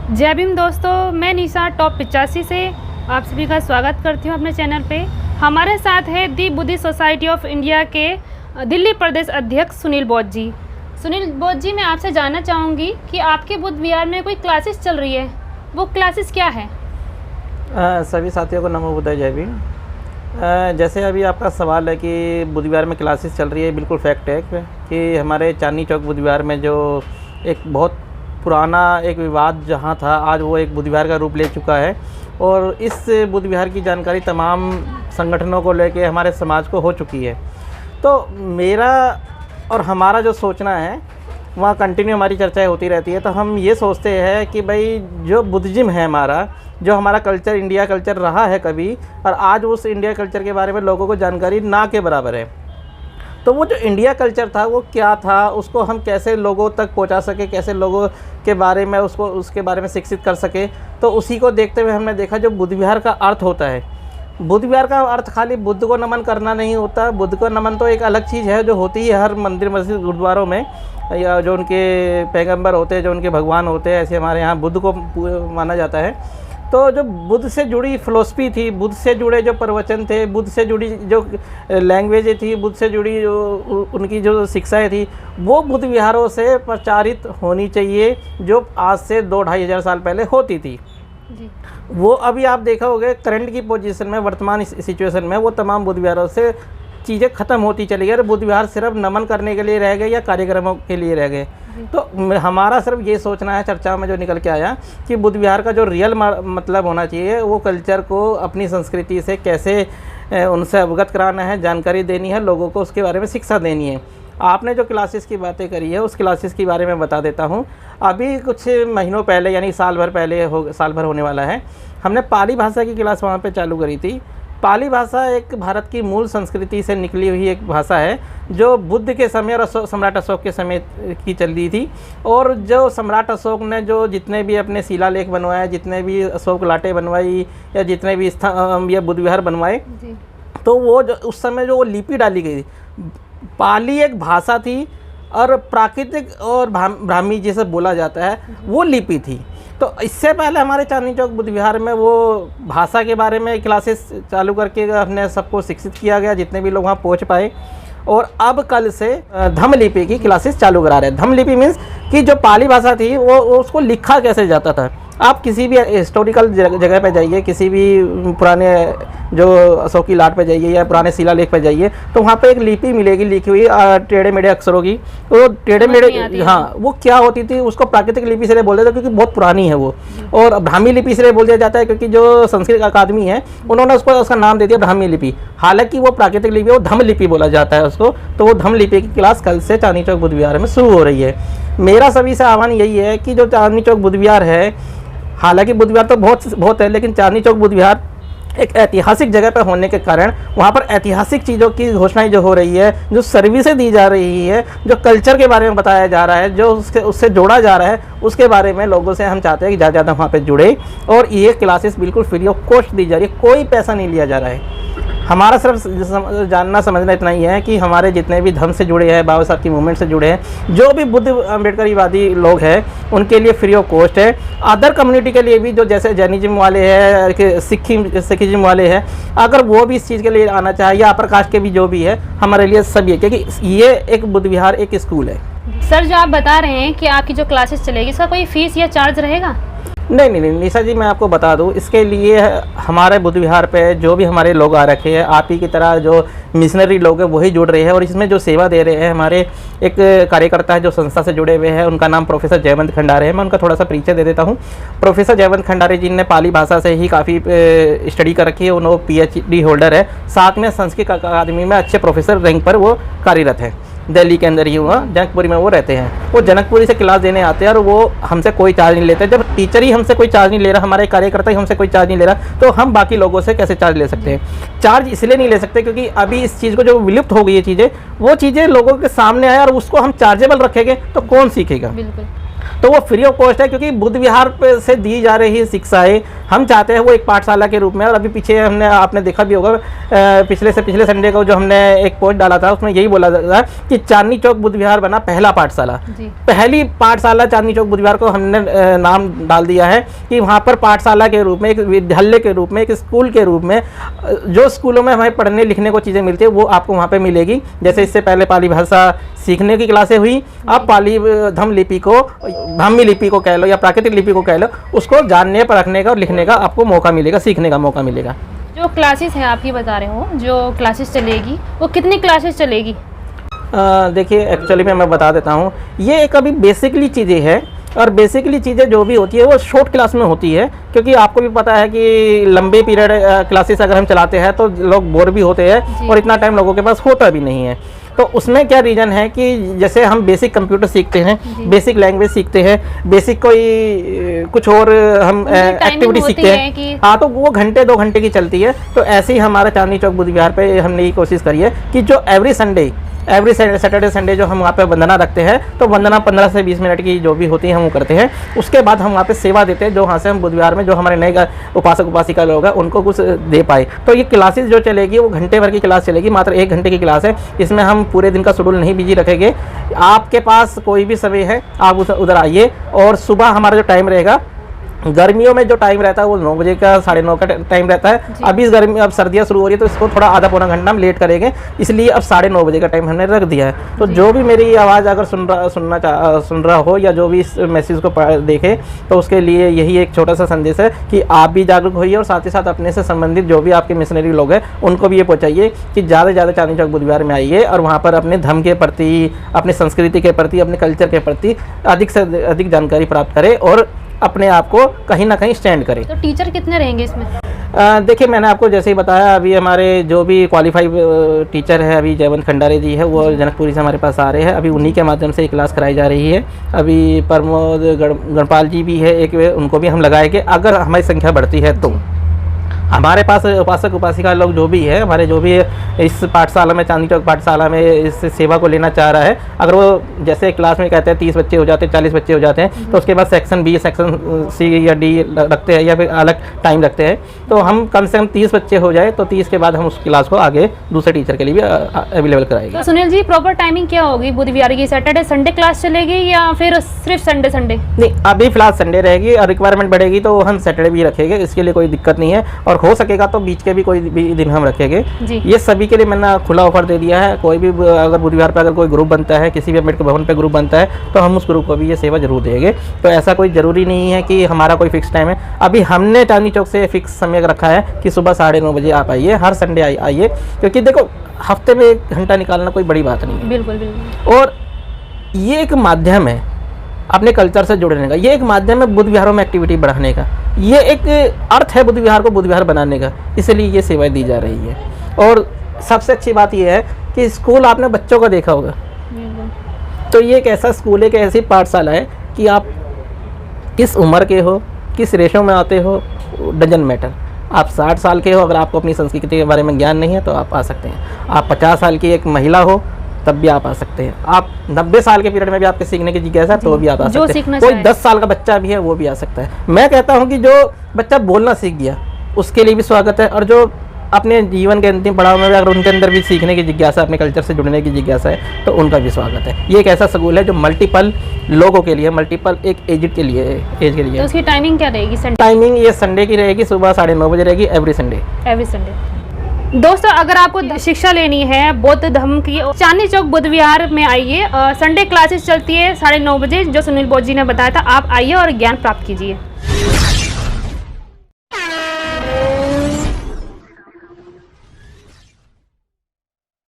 जय भीम दोस्तों, मैं निशा टॉप 85 से आप सभी का स्वागत करती हूँ अपने चैनल पे। हमारे साथ है दी बुद्धिस्ट सोसाइटी ऑफ इंडिया के दिल्ली प्रदेश अध्यक्ष सुनील बोध जी। सुनील बोध जी, मैं आपसे जानना चाहूँगी कि आपके बुद्ध विहार में कोई क्लासेस चल रही है, वो क्लासेस क्या है? सभी साथियों को नमो बुद्धाय, जय भीम। जैसे अभी आपका सवाल है कि बुद्ध विहार में क्लासेस चल रही है, बिल्कुल फैक्ट है कि हमारे चांदनी चौक बुद्ध विहार में जो एक बहुत पुराना एक विवाद जहाँ था, आज वो एक बुद्ध विहार का रूप ले चुका है। और इस बुद्ध विहार की जानकारी तमाम संगठनों को लेके हमारे समाज को हो चुकी है। तो मेरा और हमारा जो सोचना है वहाँ कंटिन्यू हमारी चर्चाएं होती रहती है। तो हम ये सोचते हैं कि भाई जो बुद्धिज़्म है हमारा, जो हमारा कल्चर इंडिया कल्चर रहा है कभी, और आज उस इंडिया कल्चर के बारे में लोगों को जानकारी ना के बराबर है। तो वो जो इंडिया कल्चर था वो क्या था, उसको हम कैसे लोगों तक पहुंचा सके, कैसे लोगों के बारे में उसके बारे में शिक्षित कर सके। तो उसी को देखते हुए हमने देखा जो बुद्ध विहार का अर्थ होता है। बुद्ध विहार का अर्थ खाली बुद्ध को नमन करना नहीं होता। बुद्ध को नमन तो एक अलग चीज़ है जो होती है हर मंदिर मस्जिद गुरुद्वारों में, या जो उनके पैगंबर होते हैं, जो उनके भगवान होते हैं, ऐसे हमारे यहाँ बुद्ध को माना जाता है। तो जो बुद्ध से जुड़ी फ़िलोसफी थी, बुद्ध से जुड़े जो प्रवचन थे, बुद्ध से जुड़ी जो लैंग्वेजें थी, बुद्ध से जुड़ी जो उनकी जो शिक्षाएँ थी, वो बुद्ध विहारों से प्रचारित होनी चाहिए, जो आज से 2-2.5 हज़ार साल पहले होती थी जी। वो अभी आप देखा होगा करंट की पोजीशन में, वर्तमान सिचुएशन में, वो तमाम बुद्ध विहारों से चीज़ें ख़त्म होती चली गई और बुद्ध विहार सिर्फ नमन करने के लिए रह गए या कार्यक्रमों के लिए रह गए। तो हमारा सिर्फ ये सोचना है, चर्चा में जो निकल के आया, कि बुद्ध विहार का जो रियल मतलब होना चाहिए वो कल्चर को अपनी संस्कृति से कैसे उनसे अवगत कराना है, जानकारी देनी है, लोगों को उसके बारे में शिक्षा देनी है। आपने जो क्लासेस की बातें करी है उस क्लासेस के बारे में बता देता हूँ। अभी कुछ महीनों पहले, यानी साल भर होने वाला है, हमने पाली भाषा की क्लास वहाँ पे चालू करी थी। पाली भाषा एक भारत की मूल संस्कृति से निकली हुई एक भाषा है जो बुद्ध के समय और सम्राट अशोक के समय की चल रही थी। और जो सम्राट अशोक ने जो जितने भी अपने शिलालेख बनवाए, जितने भी अशोक लाटें बनवाई, या जितने भी ये बुद्ध विहार बनवाए, तो वो जो उस समय जो वो लिपि डाली गई, पाली एक भाषा थी और प्राकृतिक और ब्राह्मी जिसे बोला जाता है वो लिपि थी। तो इससे पहले हमारे चांदनी चौक बुद्ध विहार में वो भाषा के बारे में क्लासेस चालू करके हमने सबको शिक्षित किया गया, जितने भी लोग वहाँ पहुँच पाए। और अब कल से धम्म लिपि की क्लासेस चालू करा रहे हैं। धम्म लिपि मीन्स कि जो पाली भाषा थी वो उसको लिखा कैसे जाता था। आप किसी भी हिस्टोरिकल जगह पे जाइए, किसी भी पुराने जो अशोक की लाट पे जाइए या पुराने शिलालेख पे जाइए, तो वहाँ पे एक लिपि मिलेगी लिखी हुई टेढ़े मेढ़े अक्षरों की। तो टेढ़े मेढ़े, हाँ, वो क्या होती थी, उसको प्राकृतिक लिपि से बोलते थे क्योंकि बहुत पुरानी है वो। और ब्राह्मी लिपि से बोल दिया जाता है क्योंकि जो संस्कृत अकादमी है उन्होंने उसका नाम दे दिया ब्राह्मी लिपि। हालांकि वो प्राकृतिक लिपि, वो धम्म लिपि बोला जाता है उसको। तो वो धम्म लिपि की क्लास कल से चांदनी चौक बुद्ध विहार में शुरू हो रही है। मेरा सभी से आह्वान यही है कि जो चांदनी चौक बुद्ध विहार है, हालांकि बुद्ध विहार तो बहुत है, लेकिन चांदनी चौक बुद्ध विहार एक ऐतिहासिक जगह पर होने के कारण वहाँ पर ऐतिहासिक चीज़ों की घोषणाएं जो हो रही है, जो सर्विसें दी जा रही है, जो कल्चर के बारे में बताया जा रहा है, जो उससे जोड़ा जा रहा है, उसके बारे में लोगों से हम चाहते हैं कि ज़्यादा वहाँ पर जुड़े। और ये क्लासेस बिल्कुल फ्री ऑफ कॉस्ट दी जा रही है, कोई पैसा नहीं लिया जा रहा है। हमारा सिर्फ जानना समझना इतना ही है कि हमारे जितने भी धर्म से जुड़े हैं, बाबा साहब की मूवमेंट से जुड़े हैं, जो भी बुद्ध अम्बेडकरवादी लोग हैं, उनके लिए फ्री ऑफ कॉस्ट है। अदर कम्युनिटी के लिए भी, जो जैसे जैनिज्म वाले हैं, सिखिज्म वाले हैं, अगर वो भी इस चीज़ के लिए आना चाहे, या अपर कास्ट के भी जो भी है, हमारे लिए सभी है, क्योंकि ये एक बुद्ध विहार एक स्कूल है। सर, जो आप बता रहे हैं कि आपकी जो क्लासेस चलेगी, इसका कोई फीस या चार्ज रहेगा? नहीं निशा जी, मैं आपको बता दूं, इसके लिए हमारे बुद्ध विहार पे जो भी हमारे लोग आ रखे हैं, आप ही की तरह जो मिशनरी लोग हैं वही जुड़ रहे हैं। और इसमें जो सेवा दे रहे हैं हमारे एक कार्यकर्ता है जो संस्था से जुड़े हुए हैं, उनका नाम प्रोफेसर जयवंत खंडारे है। मैं उनका थोड़ा सा परिचय दे देता हूँ। प्रोफेसर जयवंत खंडारे जी ने पाली भाषा से ही काफ़ी स्टडी कर रखी है, उन्होंने PhD होल्डर है, साथ में संस्कृत अकादमी में अच्छे प्रोफेसर रैंक पर वो कार्यरत है। दिल्ली के अंदर ही हुआ, जनकपुरी में वो रहते हैं। वो जनकपुरी से क्लास देने आते हैं और वो हमसे कोई चार्ज नहीं लेते। जब टीचर ही हमसे कोई चार्ज नहीं ले रहा, हमारे कार्यकर्ता ही हमसे कोई चार्ज नहीं ले रहा, तो हम बाकी लोगों से कैसे चार्ज ले सकते हैं? चार्ज इसलिए नहीं ले सकते क्योंकि अभी इस चीज़ को जो विलुप्त हो गई है चीज़ें, वो चीज़ें लोगों के सामने आए और उसको हम चार्जेबल रखेंगे तो कौन सीखेगा? बिल्कुल। तो वो फ्री ऑफ कॉस्ट है, क्योंकि बुद्ध विहार से दी जा रही शिक्षाएं हम चाहते हैं वो एक पाठशाला के रूप में। और अभी पीछे हमने आपने देखा भी होगा, पिछले संडे को जो हमने एक पोस्ट डाला था उसमें यही बोला था कि चांदनी चौक बुद्ध विहार बना पहला पाठशाला। पहली पाठशाला चांदनी चौक बुद्ध विहार को हमने नाम डाल दिया है कि वहाँ पर पाठशाला के रूप में, एक विद्यालय के रूप में, एक स्कूल के रूप में जो स्कूलों में हमें पढ़ने लिखने को चीज़ें मिलती है वो आपको वहाँ पे मिलेगी। जैसे इससे पहले पाली भाषा सीखने की क्लासें हुई, अब पाली धम्म लिपि को, ब्राह्मी लिपि को कह लो या प्राकृतिक लिपि को कह लो, उसको जानने परखने का और लिखने का आपको मौका मिलेगा, सीखने का मौका मिलेगा। जो क्लासेस हैं आप ये बता रहे हो, जो क्लासेस चलेगी वो कितनी क्लासेस चलेगी? देखिए एक्चुअली मैं बता देता हूँ, ये एक अभी बेसिकली चीज़ें हैं और बेसिकली चीज़ें जो भी होती है वो शॉर्ट क्लास में होती है, क्योंकि आपको भी पता है कि लंबे पीरियड क्लासेस अगर हम चलाते हैं तो लोग बोर भी होते हैं और इतना टाइम लोगों के पास होता भी नहीं है। तो उसमें क्या रीज़न है कि जैसे हम बेसिक कंप्यूटर सीखते हैं, बेसिक लैंग्वेज सीखते हैं, बेसिक कोई कुछ और हम एक्टिविटी सीखते हैं, हाँ, तो वो घंटे 2 घंटे की चलती है। तो ऐसे ही हमारा चांदनी चौक बुद्ध विहार पे हमने ये कोशिश करी है कि जो एवरी सैटरडे संडे जो हम वहाँ पे वंदना रखते हैं, तो वंदना 15 से 20 मिनट की जो भी होती है हम वो करते हैं। उसके बाद हम वहाँ पे सेवा देते हैं, जो वहाँ से हम बुद्ध विहार में जो हमारे नए उपासक उपासिका लोग हैं उनको कुछ दे पाए। तो ये क्लासेस जो चलेगी वो घंटे भर की क्लास चलेगी, मात्र 1 घंटे की क्लास है। इसमें हम पूरे दिन का शेड्यूल नहीं बिजी रखेंगे। आपके पास कोई भी समय है आप उधर आइए। और सुबह हमारा जो टाइम रहेगा, गर्मियों में जो टाइम रहता है वो 9 बजे का 9:30 का टाइम रहता है। अभी इस गर्मी, अब सर्दियाँ शुरू हो रही है तो इसको थोड़ा आधा पौना घंटा हम लेट करेंगे, इसलिए अब 9:30 बजे का टाइम हमने रख दिया है। तो जो भी मेरी आवाज़ अगर सुन रहा हो या जो भी इस मैसेज को देखे, तो उसके लिए यही एक छोटा सा संदेश है कि आप भी जागरूक होइए और साथ ही साथ अपने से संबंधित जो भी आपके मिशनरी लोग हैं उनको भी ये पहुँचाइए कि ज़्यादा से ज़्यादा चांदनी चौक बुद्ध विहार में आइए और वहाँ पर अपने धर्म के प्रति, अपनी संस्कृति के प्रति, अपने कल्चर के प्रति अधिक से अधिक जानकारी प्राप्त करें और अपने आप को कहीं ना कहीं स्टैंड करें। तो टीचर कितने रहेंगे इसमें? देखिए मैंने आपको जैसे ही बताया, अभी हमारे जो भी क्वालिफाइड टीचर है, अभी जयवंत खंडारे जी है, वो जनकपुरी से हमारे पास आ रहे हैं। अभी उन्हीं के माध्यम से एक क्लास कराई जा रही है। अभी प्रमोद गणपाल जी भी है एक, उनको भी हम लगाएंगे अगर हमारी संख्या बढ़ती है तो। हमारे पास उपासक उपासिका लोग जो भी है, हमारे जो भी इस पाठशाला में, चांदनी चौक पाठशाला में इस सेवा को लेना चाह रहा है, अगर वो जैसे क्लास में कहते हैं 30 बच्चे हो जाते हैं, 40 बच्चे हो जाते हैं, तो उसके बाद सेक्शन बी, सेक्शन सी या डी रखते हैं या फिर अलग टाइम रखते हैं। तो हम कम से कम 30 बच्चे हो जाए तो 30 के बाद हम उस क्लास को आगे दूसरे टीचर के लिए भी अवेलेबल कराएंगे। तो सुनील जी, प्रॉपर टाइमिंग क्या होगी बुद्ध विहार की? सैटरडे संडे क्लास चलेगी या फिर सिर्फ संडे? नहीं, अभी फिलहाल संडे रहेगी और रिक्वायरमेंट बढ़ेगी तो हम सैटरडे भी रखेंगे, इसके लिए कोई दिक्कत नहीं है। और हो सकेगा तो बीच के भी कोई भी दिन हम रखेंगे। ये सभी के लिए मैंने खुला ऑफर दे दिया है। कोई भी अगर बुद्ध विहार पर अगर कोई ग्रुप बनता है, किसी भी अम्बेडकर भवन पे ग्रुप बनता है, तो हम उस ग्रुप को भी ये सेवा जरूर देंगे। तो ऐसा कोई ज़रूरी नहीं है कि हमारा कोई फिक्स टाइम है। अभी हमने चांदनी चौक से फिक्स समय रखा है कि सुबह 9:30 बजे आप आइए, हर संडे आइए, क्योंकि देखो हफ्ते में 1 घंटा निकालना कोई बड़ी बात नहीं है। बिल्कुल। और ये एक माध्यम है अपने कल्चर से जुड़ने का, ये एक माध्यम है बुद्ध विहारों में एक्टिविटी बढ़ाने का, ये एक अर्थ है बुद्ध विहार को बुद्ध विहार बनाने का, इसलिए ये सेवाएं दी जा रही है। और सबसे अच्छी बात ये है कि स्कूल आपने बच्चों का देखा होगा, तो ये एक ऐसा स्कूल है, एक ऐसी पाठशाला है कि आप किस उम्र के हो, किस रेशो में आते हो, डजंट मैटर। आप 60 साल के हो, अगर आपको अपनी संस्कृति के बारे में ज्ञान नहीं है तो आप आ सकते हैं। आप 50 साल की एक महिला हो तब भी आप आ सकते हैं। आप 90 साल के पीरियड में भी आपके सीखने की जिज्ञासा है तो भी आप आ सकते हैं। कोई 10 साल का बच्चा भी है वो भी आ सकता है। मैं कहता हूँ कि जो बच्चा बोलना सीख गया उसके लिए भी स्वागत है, और जो अपने जीवन के अंतिम पड़ाव में भी अगर उनके अंदर भी सीखने की जिज्ञासा, अपने कल्चर से जुड़ने की जिज्ञासा है तो उनका भी स्वागत है। ये एक ऐसा स्कूल है जो मल्टीपल लोगों के लिए, मल्टीपल एक एज के लिए। तो उसकी टाइमिंग क्या रहेगी? टाइमिंग ये संडे की रहेगी, सुबह 9:30 बजे रहेगी, एवरी संडे। दोस्तों, अगर आपको शिक्षा लेनी है बौद्ध धर्म की, चांदनी चौक बुद्ध विहार में आइए। संडे क्लासेस चलती है 9:30 बजे, जो सुनील बौद्ध जी ने बताया था। आप आइए और ज्ञान प्राप्त कीजिए।